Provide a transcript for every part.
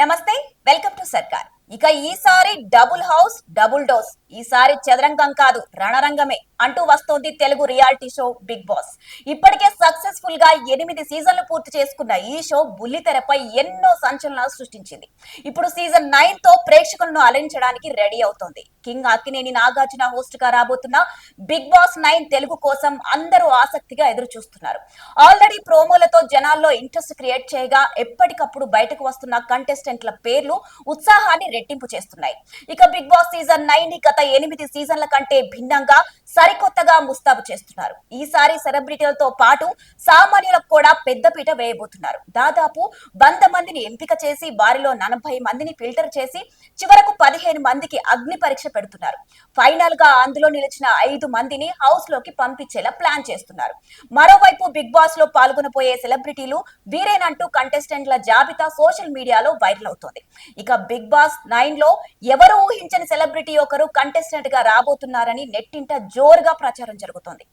నమస్తే, welcome to సర్కార్. ఇక ఈసారి డబుల్ హౌస్ డబుల్ డోస్. ఈసారి చదరంగం కాదు రణరంగమే అంటూ వస్తోంది Telugu reality show Bigg Boss. ఇప్పటికే సక్సెస్ఫుల్ గా 8 సీజన్లు పూర్తి చేసుకున్న ఈ షో బుల్లితెరపై ఎన్నో సంచలనాలు సృష్టించింది. ఇప్పుడు సీజన్ 9 తో ప్రేక్షకులను అలరించడానికి రెడీ అవుతోంది. కింగ్ అక్కినేని నాగార్జున హోస్ట్ గా రాబోతున్న బిగ్ బాస్ 9 తెలుగు కోసం అందరూ ఆసక్తిగా ఎదురు చూస్తున్నారు. ఆల్రెడీ ప్రోమోలతో జనాల్లో ఇంట్రెస్ట్ క్రియేట్ చేయగా ఎప్పటికప్పుడు బయటకు వస్తున్న కంటెస్టెంట్ల పేర్లు ఉత్సాహాన్ని రెట్టింపు చేస్తున్నాయి. ఇక బిగ్ బాస్ సీజన్ 9 గత 8 సీజన్ల కంటే భిన్నంగా సరికొత్తగా ముస్తాబు చేస్తున్నారు. ఈసారి సెలబ్రిటీలతో పాటు సామాన్యులకు కూడా పెద్దపీట వేయబోతున్నారు. దాదాపు 100 మందిని ఎంపిక చేసి వారిలో 40 మందిని ఫిల్టర్ చేసి చివరకు 15 మందికి అగ్ని పరీక్ష పెడుతున్నారు. ఫైనల్ గా అందులో నిలిచిన 5 మందిని హౌస్ లోకి పంపించేలా ప్లాన్ చేస్తున్నారు. మరోవైపు బిగ్ బాస్ లో పాల్గొనబోయే సెలబ్రిటీలు వీరేనంటూ కంటెస్టెంట్ల జాబితా సోషల్ మీడియాలో వైరల్ అవుతోంది. ఇక బిగ్ బాస్ 9 లో ఎవరు ఊహించని సెలబ్రిటీ ఒకరు కంటెస్టెంట్ గా రాబోతున్నారని నెట్టింట జోరుగా ప్రచారం జరుగుతోంది.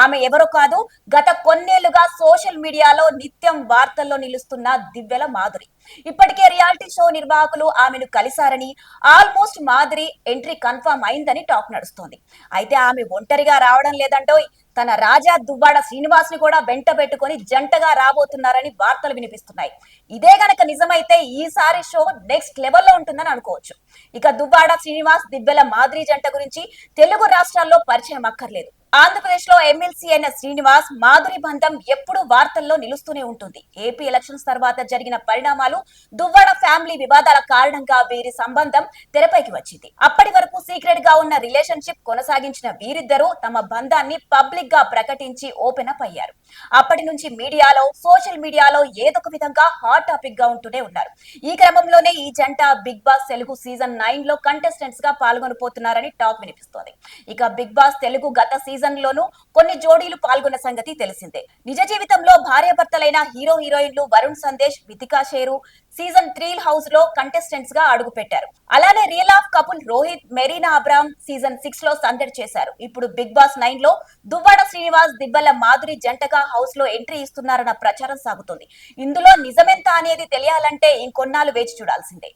ఆమె ఎవరో కాదు, గత కొన్నేళ్లుగా సోషల్ మీడియాలో నిత్యం వార్తల్లో నిలుస్తున్న దివ్యల మాధురి. ఇప్పటికే రియాలిటీ షో నిర్వాహకులు ఆమెను కలిశారని, ఆల్మోస్ట్ మాధురి ఎంట్రీ కన్ఫర్మ్ అయిందని టాక్ నడుస్తోంది. అయితే ఆమె ఒంటరిగా రావడం లేదంటోయ్, తన రాజా దువ్వాడ శ్రీనివాస్ ని కూడా వెంట పెట్టుకుని జంటగా రాబోతున్నారని వార్తలు వినిపిస్తున్నాయి. ఇదే గనక నిజమైతే ఈసారి షో నెక్స్ట్ లెవెల్లో ఉంటుందని అనుకోవచ్చు. ఇక దువ్వాడ శ్రీనివాస్ దివ్యల మాధురి జంట గురించి తెలుగు రాష్ట్రాల్లో పరిచయం అక్కర్లేదు. ఆంధ్రప్రదేశ్ లో ఎమ్మెల్సీ అయిన శ్రీనివాస్ మాధురి బంధం ఎప్పుడూ వార్తల్లో నిలుస్తూనే ఉంటుంది. ఏపీ ఎలక్షన్స్ తర్వాత జరిగిన పరిణామాలు, దువ్వాడ ఫ్యామిలీ వివాదాల కారణంగా వీరి సంబంధం తెరపైకి వచ్చింది. అప్పటి వరకు సీక్రెట్ గా ఉన్న రిలేషన్షిప్ కొనసాగించిన వీరిద్దరూ తమ బంధాన్ని పబ్లిక్ గా ప్రకటించి ఓపెన్ అప్ అయ్యారు. అప్పటి నుంచి మీడియాలో, సోషల్ మీడియాలో ఏదొక విధంగా హాట్ టాపిక్ గా ఉంటూనే ఉన్నారు. ఈ క్రమంలోనే ఈ జంట బిగ్ బాస్ తెలుగు సీజన్ 9 లో కంటెస్టెంట్స్ గా పాల్గొనబోతున్నారని టాక్ వినిపిస్తోంది. ఇక బిగ్ బాస్ తెలుగు గత సీజన్ లోను కొన్ని జోడీలు పాల్గొన్న సంగతి తెలిసిందే. నిజ జీవితంలో భార్యాభర్తలైన హీరో హీరోయిన్లు Varun Sandesh, Vithika share season 3 house లో కంటెస్టెంట్స్ గా అడుగు పెట్టారు. అలానే real of couple Rohit, Marina Abram season 6 లో సందడి చేశారు. ఇప్పుడు బిగ్ బాస్ 9 లో దువ్వాడ శ్రీనివాస్, దిబ్బల మాధురి జంటగా హౌస్ లో ఎంట్రీ ఇస్తున్నారన్న ప్రచారం సాగుతుంది. ఇందులో నిజమెంత అనేది తెలియాలంటే ఇంకొన్నాళ్ళు వేచి చూడాల్సిందే.